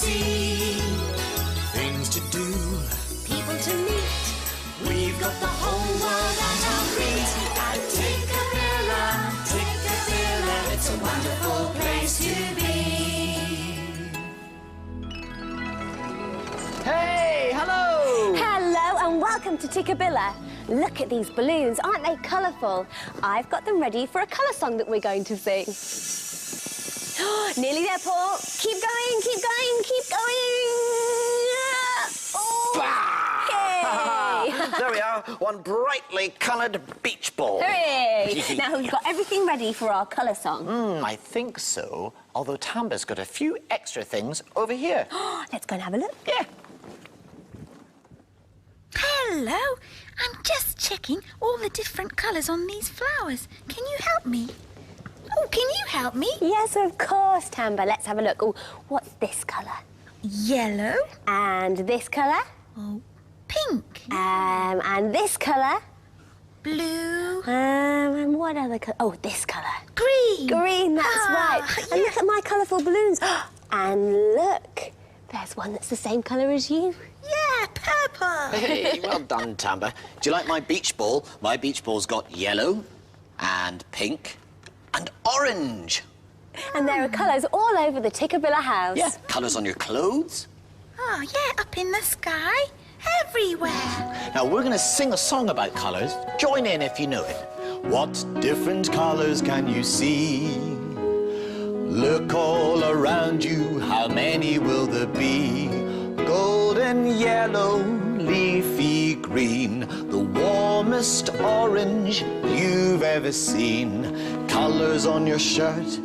see. Things to do, People to meet. We've got the whole world at our feet. At Tikkabilla, Tikkabilla, it's a wonderful place to be. Hey, hello! Hello and welcome to Tikkabilla. Look at these balloons, aren't they colourful? I've got them ready for a colour song that we're going to sing. Nearly there, Paul. Keep going, keep going, keep going. Oh, yay! There we are, one brightly coloured beach ball. Hooray! Now we've got everything ready for our colour song. I think so, although Tamba's got a few extra things over here. Let's go and have a look. Yeah. Hello, I'm just checking all the different colours on these flowers. Can you help me? Oh, can you help me? Yes, of course, Tamba. Let's have a look. Oh, what's this colour? Yellow. And this colour? Oh, pink. And this colour? Blue. And what other colour? Oh, this colour. Green. Green, that's right. And look at my colourful balloons. And look, there's one that's the same colour as you. Yeah, purple. Hey, well done, Tamba. Do you like my beach ball? My beach ball's got yellow and pink and orange. And there are colours all over the Tikkabilla house. Yeah, colours on your clothes. Oh, yeah, up in the sky. Everywhere. Now, we're going to sing a song about colours. Join in if you know it. What different colours can you see? Look all around you, how many will there be? Golden yellow, leafy green, the warmest orange you've ever seen. Colours on your shirt,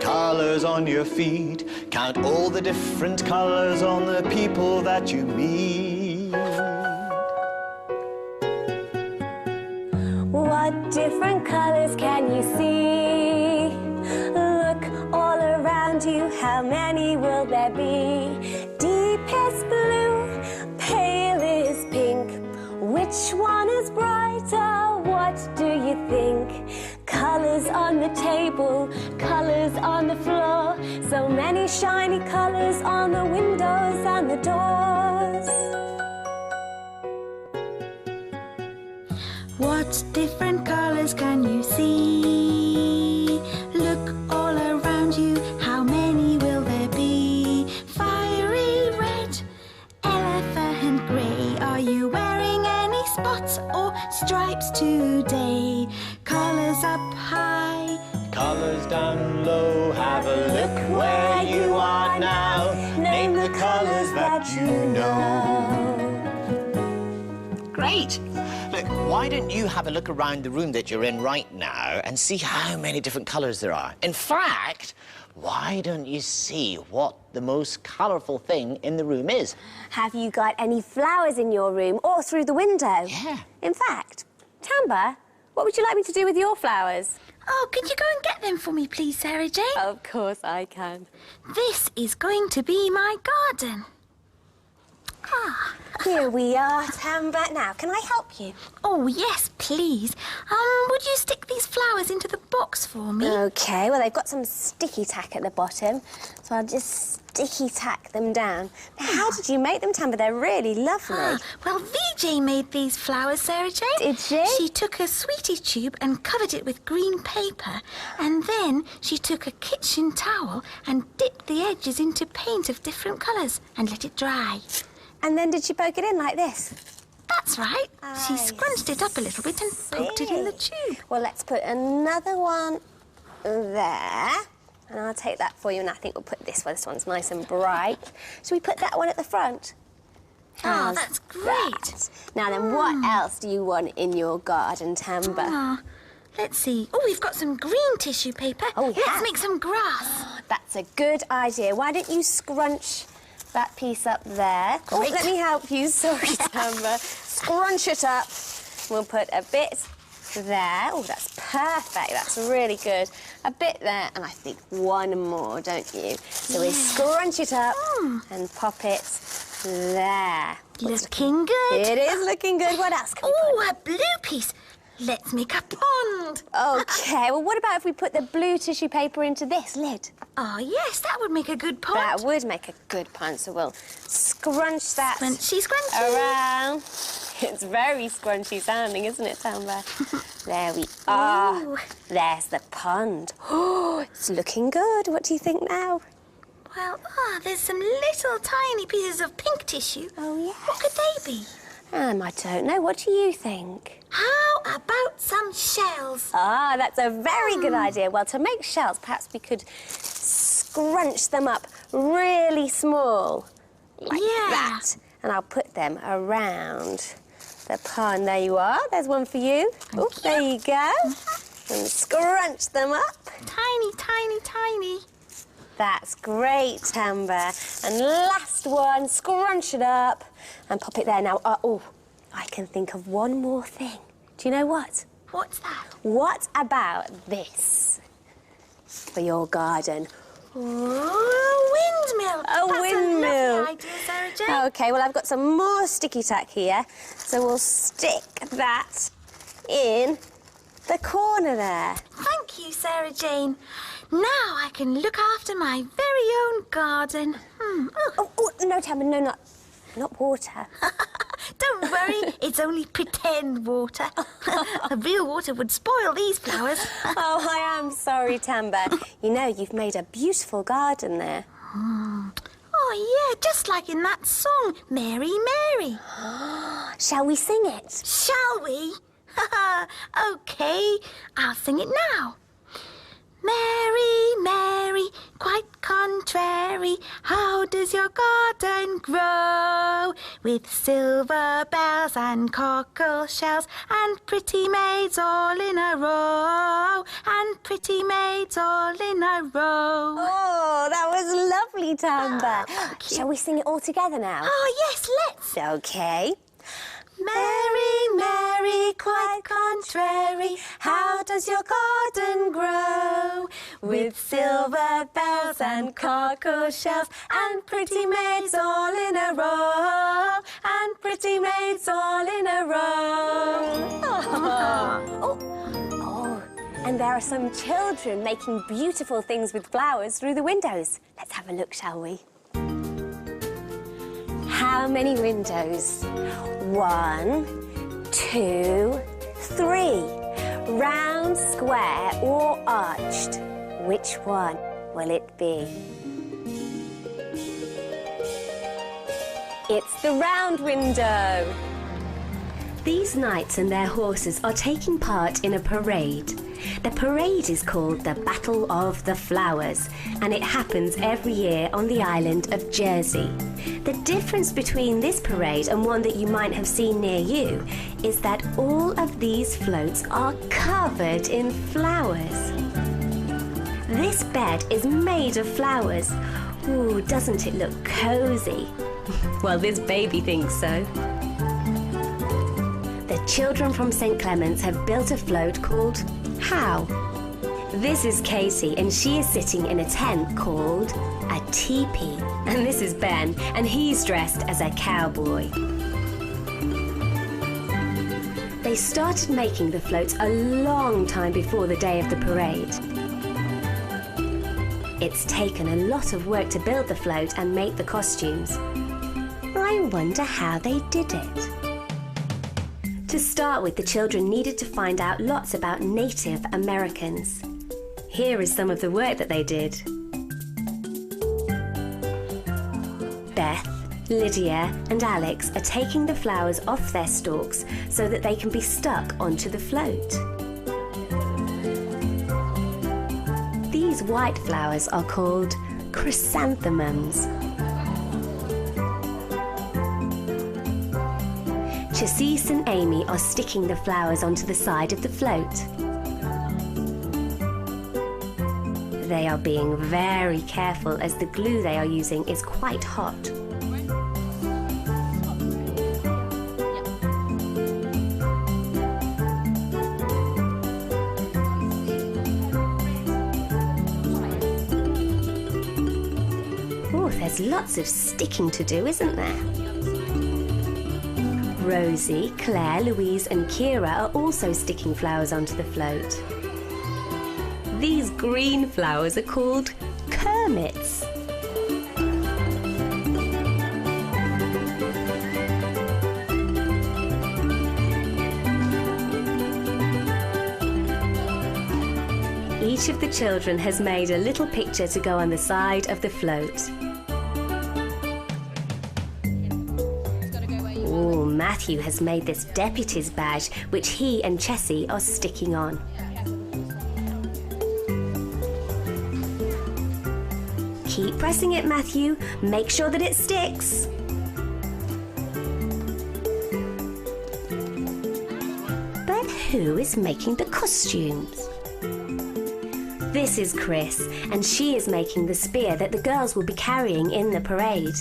colours on your feet. Count all the different colours on the people that you meet. What different colours can you see? Look all around you, how many will there be? Deepest blue, palest pink. Which one is brighter? What do you think? Colours on the table, colours on the floor. So many shiny colours on the windows and the doors. What different colours can you see? Look all around you, how many will there be? Fiery red, elephant grey. Are you wearing any spots or stripes today? Colours up high, Colours down low, have a look where you are now. Name the colours that you know. Great! Look, why don't you have a look around the room that you're in right now and see how many different colours there are? In fact, why don't you see what the most colourful thing in the room is? Have you got any flowers in your room or through the window? Yeah. In fact, Tamba, what would you like me to do with your flowers? Oh, can you go and get them for me, please, Sarah Jane? Of course I can. This is going to be my garden. Ah. Here we are, Tamba. Now, can I help you? Oh, yes, please. Would you stick these flowers into the box for me? OK, well, they've got some sticky tack at the bottom, so I'll just sticky tack them down. Now, how did you make them, Tamba? They're really lovely. Well, VJ made these flowers, Sarah Jane. Did she? She took a sweetie tube and covered it with green paper, and then she took a kitchen towel and dipped the edges into paint of different colours and let it dry. And then did she poke it in like this? That's right. She I scrunched it up a little bit and poked it in the tube. Well, let's put another one there. And I'll take that for you, and I think we'll put this one. This one's nice and bright. Should we put that one at the front? Oh, How's that's great. that? Now then, what else do you want in your garden, Tamba? Ah, let's see. Oh, we've got some green tissue paper. Oh, yeah. Let's make some grass. That's a good idea. Why don't you scrunch that piece up there? Oh, Great. let me help you. Sorry, Tamba. Scrunch it up. We'll put a bit there. Oh, that's perfect. That's really good. A bit there, and I think one more, don't you? So we scrunch it up and pop it there. Looking good. It is looking good. What else can we put? Oh, a blue piece. let's make a pond. OK, well, what about if we put the blue tissue paper into this lid? Oh, yes, that would make a good pond. That would make a good pond, so we'll scrunch that Scrunchy, scrunchy. around. It's very scrunchy sounding, isn't it, Tamba? There we are. Ooh. There's the pond. Oh, it's looking good. What do you think now? Well, there's some little tiny pieces of pink tissue. Oh, yes. What could they be? I don't know. What do you think? How about some shells? Ah, that's a very good idea. Well, to make shells, perhaps we could scrunch them up really small, like that. And I'll put them around the pond. There you are. There's one for you. Oh, there you go. And scrunch them up. Tiny, tiny, tiny. That's great, Tamba. And last one, scrunch it up and pop it there. Now, I can think of one more thing. Do you know what? What's that? What about this for your garden? Oh, windmill. A windmill. That's a lovely idea, Sarah Jane. OK, well, I've got some more sticky tack here. So we'll stick that in the corner there. Thank you, Sarah Jane. Now I can look after my very own garden. Oh, no, Tamba, no, not water. Don't worry, it's only pretend water. The real water would spoil these flowers. Oh, I am sorry, Tamba. You know, you've made a beautiful garden there. Oh, yeah, just like in that song, Mary, Mary. Shall we sing it? Shall we? OK, I'll sing it now. Mary, Mary, quite contrary, how does your garden grow? With silver bells and cockle shells and pretty maids all in a row, and pretty maids all in a row. Oh, that was lovely, Tamba. Shall we sing it all together now? Oh, yes, let's. OK. Mary, Mary, quite contrary, how does your garden grow? With silver bells and cockle shells and pretty maids all in a row, and pretty maids all in a row. Oh, and there are some children making beautiful things with flowers through the windows. Let's have a look, shall we? How many windows? 1, 2, 3. Round, square or arched? Which one will it be? It's the round window. These knights and their horses are taking part in a parade. The parade is called the Battle of the Flowers, and it happens every year on the island of Jersey. The difference between this parade and one that you might have seen near you is that all of these floats are covered in flowers. This bed is made of flowers. Ooh, doesn't it look cozy? Well, this baby thinks so. The children from St. Clement's have built a float called How. This is Katie, and she is sitting in a tent called a teepee. And this is Ben, and he's dressed as a cowboy. They started making the floats a long time before the day of the parade. It's taken a lot of work to build the float and make the costumes. I wonder how they did it. To start with, the children needed to find out lots about Native Americans. Here is some of the work that they did. Beth, Lydia and Alex are taking the flowers off their stalks so that they can be stuck onto the float. These white flowers are called chrysanthemums. Chassis and Amy are sticking the flowers onto the side of the float. They are being very careful as the glue they are using is quite hot. Oh, there's lots of sticking to do, isn't there? Rosie, Claire, Louise and Kira are also sticking flowers onto the float. These green flowers are called Kermits. Each of the children has made a little picture to go on the side of the float. Oh, Matthew has made this deputy's badge, which he and Chessie are sticking on. Keep pressing it, Matthew. Make sure that it sticks. But who is making the costumes? This is Chris, and she is making the spear that the girls will be carrying in the parade.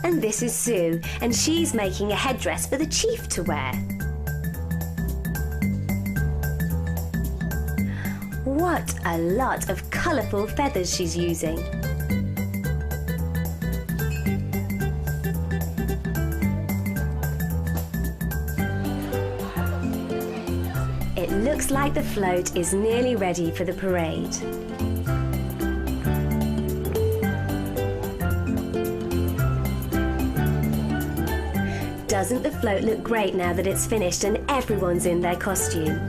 And this is Sue, and she's making a headdress for the chief to wear. What a lot of colourful feathers she's using. It looks like the float is nearly ready for the parade. Doesn't the float look great now that it's finished and everyone's in their costume?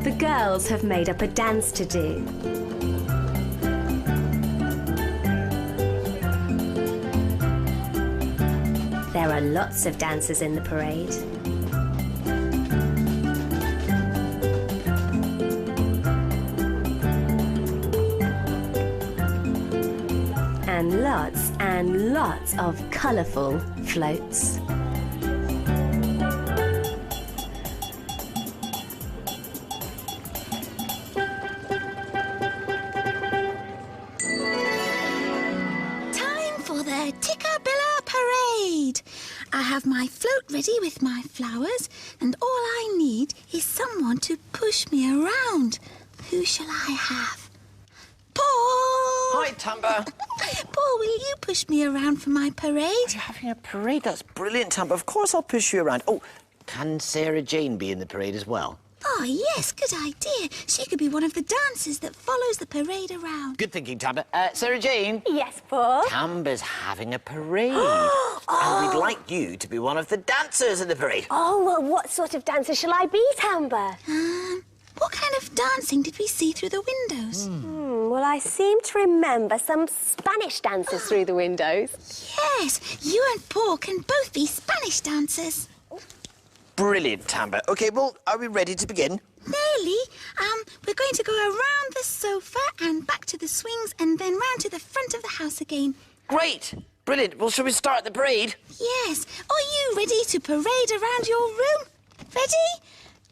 The girls have made up a dance to do. There are lots of dancers in the parade. And lots of colourful floats. Time for the Tikkabilla parade. I have my float ready with my flowers, and all I need is someone to push me around. Who shall I have? Paul! Hi, Tamba. Paul, will you push me around for my parade? You're having a parade? That's brilliant, Tamba. Of course I'll push you around. Oh, can Sarah Jane be in the parade as well? Oh, yes, good idea. She could be one of the dancers that follows the parade around. Good thinking, Tamba. Sarah Jane? Yes, Paul? Tamba's having a parade. And we'd like you to be one of the dancers in the parade. Oh, well, what sort of dancer shall I be, Tamba? What kind of dancing did we see through the windows? Well, I seem to remember some Spanish dancers through the windows. Yes, you and Paul can both be Spanish dancers. Brilliant, Tamba. OK, well, are we ready to begin? Nearly. We're going to go around the sofa and back to the swings and then round to the front of the house again. Great. Brilliant. Well, shall we start the parade? Yes. Are you ready to parade around your room? Ready?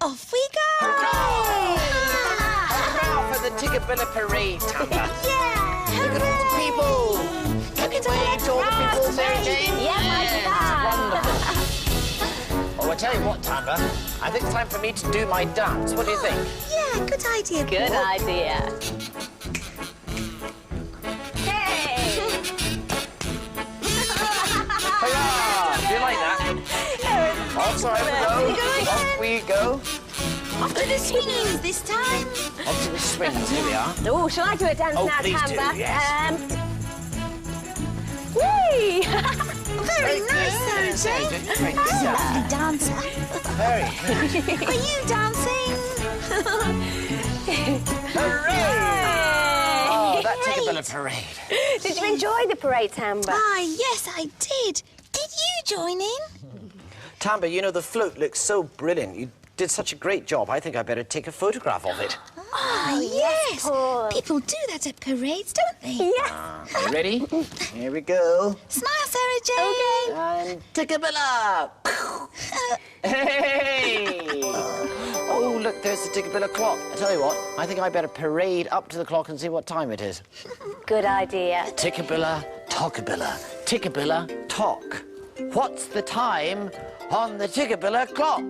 Off we go! Hurrah! Hurrah for the Tikkabilla parade, Tamba. Yeah! Look at all the people. Can you wave to all the people, Sarah Jane? Wonderful. Oh, I tell you what, Tamba. I think it's time for me to do my dance. What do you think? Yeah, good idea, Paul. Good idea. Hey! Hurrah! Do you like that? Oh, sorry, off we go. Off to the swings this time. Off to the swings, here we are. Oh, shall I do a dance Oh, now, please do, Tamba? yes. Whee! Very nice, Sarah Jane. Great. Lovely dancer. Very good. Are you dancing? Hooray! Oh, that Great. Tikkabilla parade. Did you enjoy the parade, Tamba? Ah, yes, I did. Did you join in? Tamba, you know, the float looks so brilliant. You did such a great job. I think I better take a photograph of it. Ah, yes. Paul. People do that at parades, don't they? Yes. Are you ready? Here we go. Smile, Sarah Jane. And Tikkabilla! Hey! Oh, look, there's the Tikkabilla clock. I tell you what, I think I better parade up to the clock and see what time it is. Good idea. Tikkabilla, Tockabilla, Tikkabilla, Tock. What's the time on the Tikkabilla clock?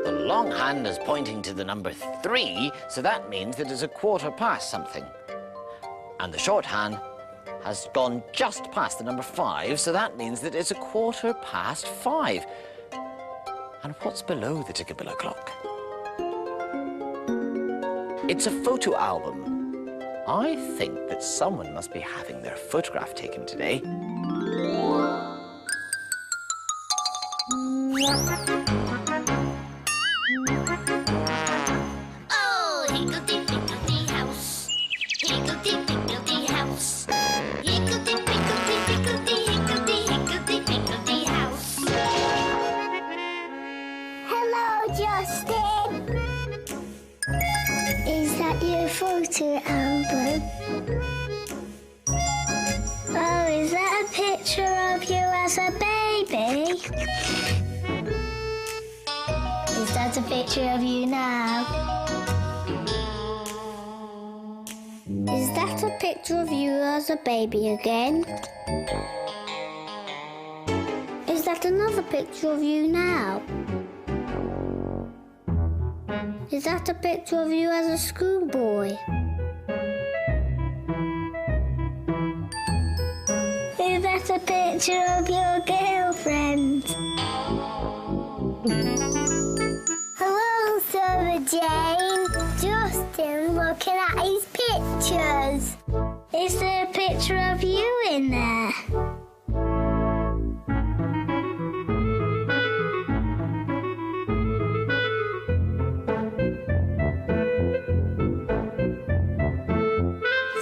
The long hand is pointing to the number 3, so that means that it's a quarter past something. And the short hand has gone just past the number 5, so that means that it's a quarter past 5. And what's below the Tikkabilla clock? It's a photo album. I think that someone must be having their photograph taken today. Oh, higgledy-piggledy house. Higgledy-piggledy house. Higgledy-piggledy-piggledy, higgledy-higgledy-piggledy house. Hello, Justin. Is that your photo album? Oh, is that a picture of you as a baby? Is that a picture of you now? Is that a picture of you as a baby again? Is that another picture of you now? Is that a picture of you as a schoolboy? Is that a picture of your girlfriend? Hello, Sarah Jane. Justin looking at his pictures. Is there a picture of you in there?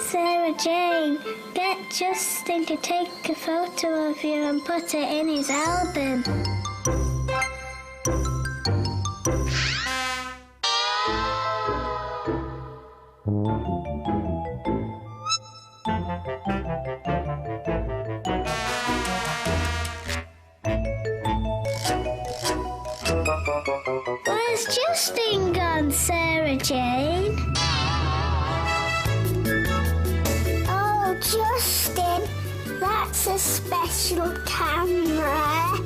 Sarah Jane, get Justin to take a photo of you and put it in his album. Where's Justin gone, Sarah Jane? Oh, Justin, that's a special camera.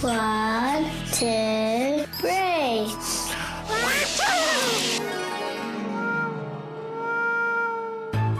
One, two,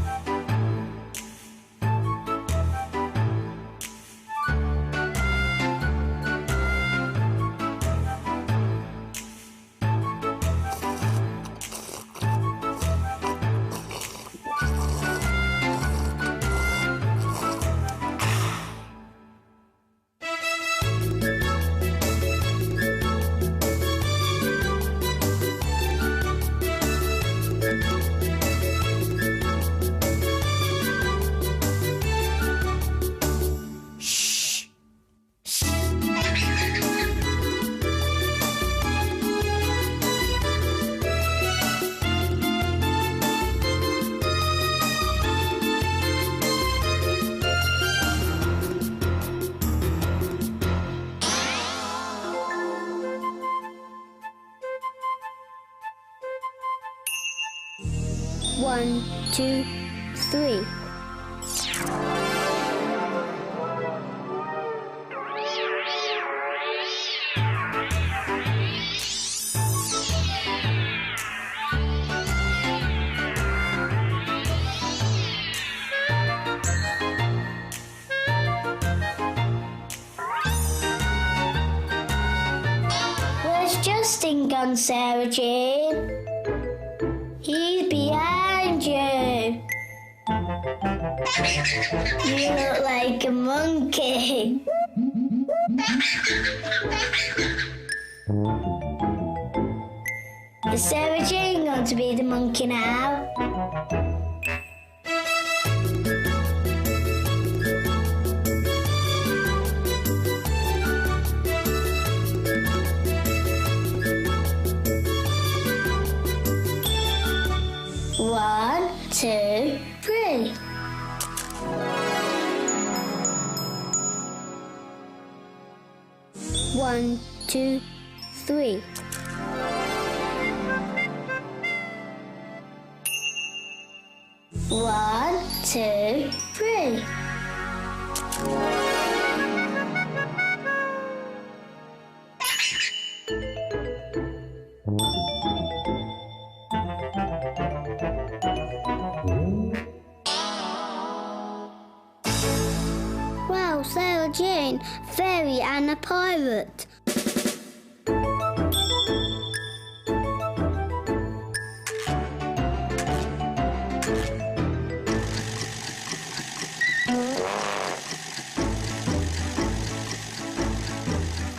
three. One, two, three. Where's Justin gone, Sarah Jane? He's behind you. You look like a monkey. Is Sarah Jane going to be the monkey now? One, two, three. One, two, three. One, two, three. Wow, Sarah Jane, fairy and a pirate.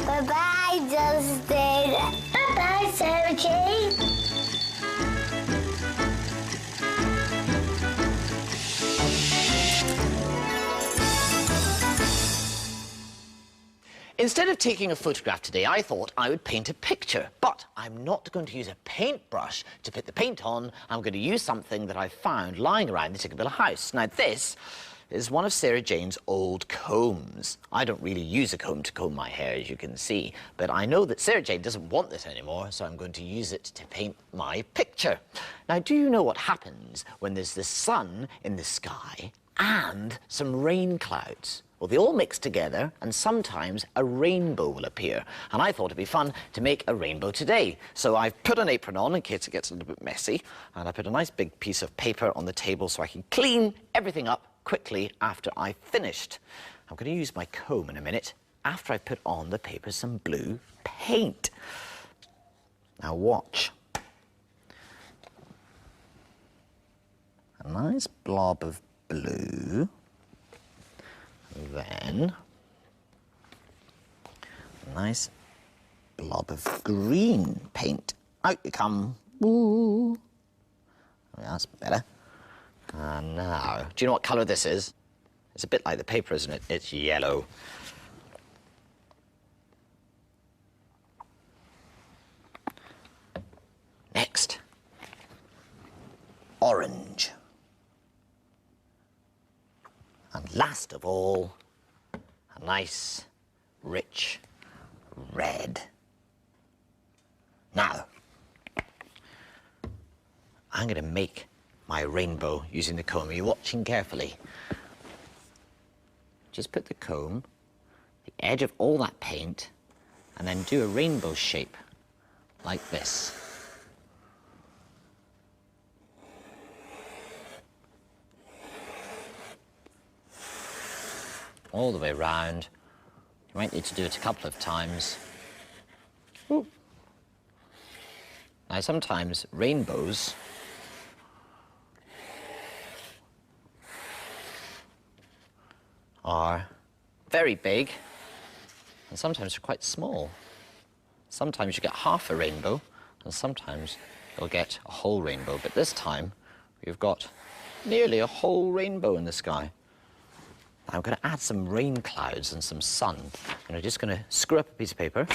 Bye-bye, Justin. Bye-bye, Sarah Jane. Instead of taking a photograph today, I thought I would paint a picture. But I'm not going to use a paintbrush to put the paint on. I'm going to use something that I found lying around the Tikkabilla house. Now, this is one of Sarah Jane's old combs. I don't really use a comb to comb my hair, as you can see, but I know that Sarah Jane doesn't want this anymore, so I'm going to use it to paint my picture. Now, do you know what happens when there's the sun in the sky and some rain clouds? Well, they all mix together, and sometimes a rainbow will appear. And I thought it'd be fun to make a rainbow today. So I've put an apron on in case it gets a little bit messy, and I put a nice big piece of paper on the table so I can clean everything up quickly after I've finished. I'm going to use my comb in a minute after I put on the paper some blue paint. Now watch. A nice blob of blue. Then a nice blob of green paint. Out you come. Ooh. That's better. And now, do you know what colour this is? It's a bit like the paper, isn't it? It's yellow. Next, orange. And last of all, a nice, rich red. Now, I'm going to make my rainbow using the comb. Are you watching carefully? Just put the comb, the edge of all that paint, and then do a rainbow shape like this. All the way round. You might need to do it a couple of times. Ooh. Now, sometimes rainbows are very big, and sometimes they're quite small. Sometimes you get half a rainbow, and sometimes you'll get a whole rainbow. But this time, we've got nearly a whole rainbow in the sky. Now I'm going to add some rain clouds and some sun. And I'm just going to screw up a piece of paper.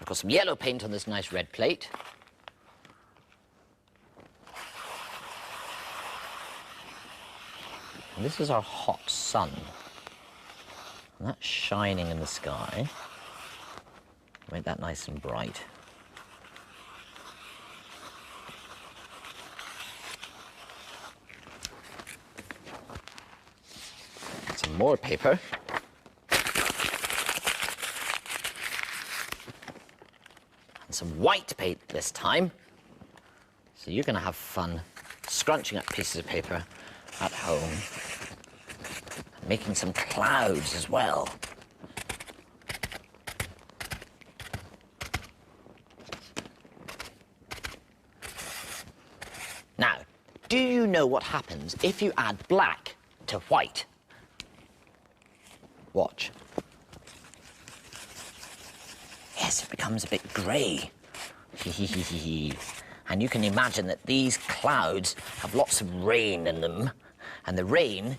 I've got some yellow paint on this nice red plate. And this is our hot sun. And that's shining in the sky. Make that nice and bright. Some more paper. And some white paint this time. So you're going to have fun scrunching up pieces of paper at home. Making some clouds as well. Now, do you know what happens if you add black to white? Watch. Yes, it becomes a bit grey. And you can imagine that these clouds have lots of rain in them. And the rain...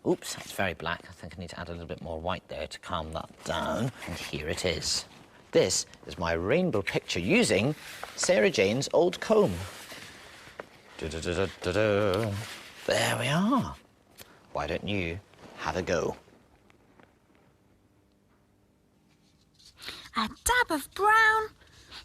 Oops, that's very black. I think I need to add a little bit more white there to calm that down. And here it is. This is my rainbow picture using Sarah Jane's old comb. Da-da-da-da-da-da. There we are. Why don't you have a go? A dab of brown.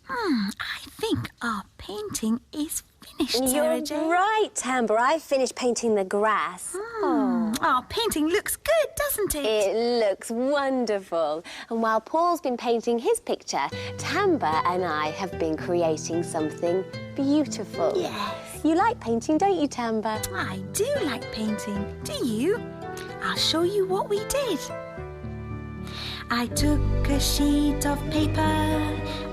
I think our painting is finished, Sarah Jane. You're right, Amber. I finished painting the grass. Our painting looks good, doesn't it? It looks wonderful. And while Paul's been painting his picture, Tamba and I have been creating something beautiful. Yes. You like painting, don't you, Tamba? I do like painting. Do you? I'll show you what we did. I took a sheet of paper.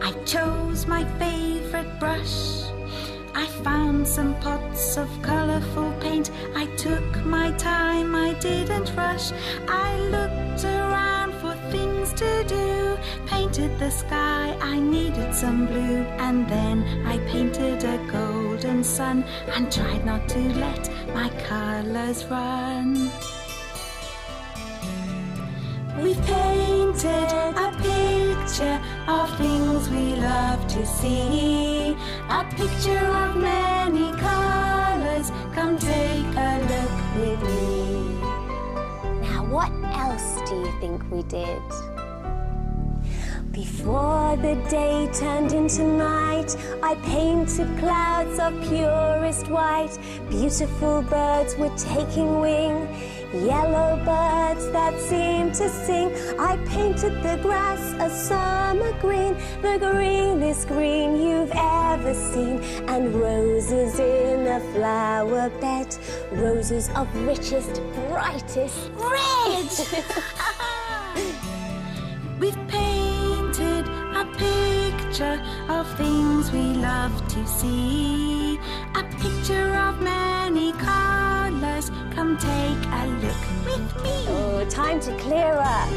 I chose my favourite brush. I found some pots of colourful paint. I took my time, I didn't rush. I looked around for things to do. Painted the sky, I needed some blue. And then I painted a golden sun and tried not to let my colours run. We painted a picture of things we love to see. A picture of many colours. Come take a look with me. Now, what else do you think we did? Before the day turned into night, I painted clouds of purest white. Beautiful birds were taking wing, yellow birds that seemed to sing. I painted the grass a summer green, the greenest green you've ever seen. And roses in a flower bed, roses of richest, brightest red. We've painted a picture of things we love to see. A picture of many colours. Come take a look with me. Oh, time to clear up.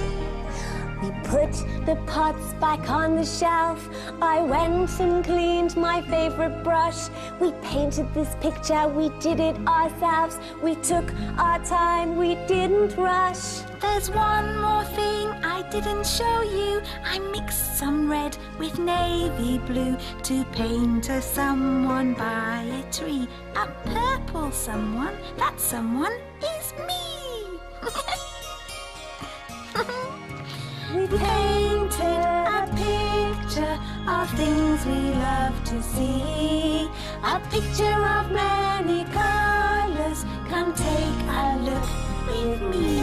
We put the pots back on the shelf. I went and cleaned my favourite brush. We painted this picture, we did it ourselves. We took our time, we didn't rush. There's one more thing I didn't show you. I mixed some red with navy blue to paint a someone by a tree. A purple someone. That someone is me. We painted a picture of things we love to see. A picture of many colours. Come take a look with me.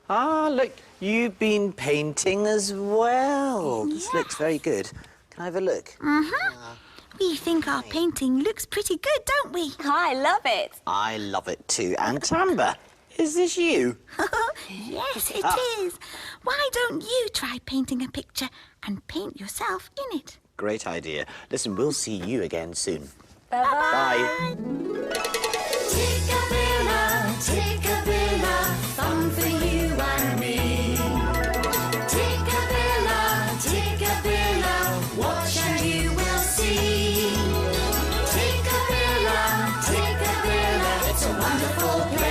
Ah, look, you've been painting as well. This looks very good. Can I have a look? We think our painting looks pretty good, don't we? I love it. I love it too. And Tamba, is this you? Yes, it is. Why don't you try painting a picture and paint yourself in it? Great idea. Listen, we'll see you again soon. Bye-bye. Bye. Tikkabilla, Tikkabilla, fun for you and me. Tikkabilla, Tikkabilla, watch and you will see. Tikkabilla, Tikkabilla, it's a wonderful place.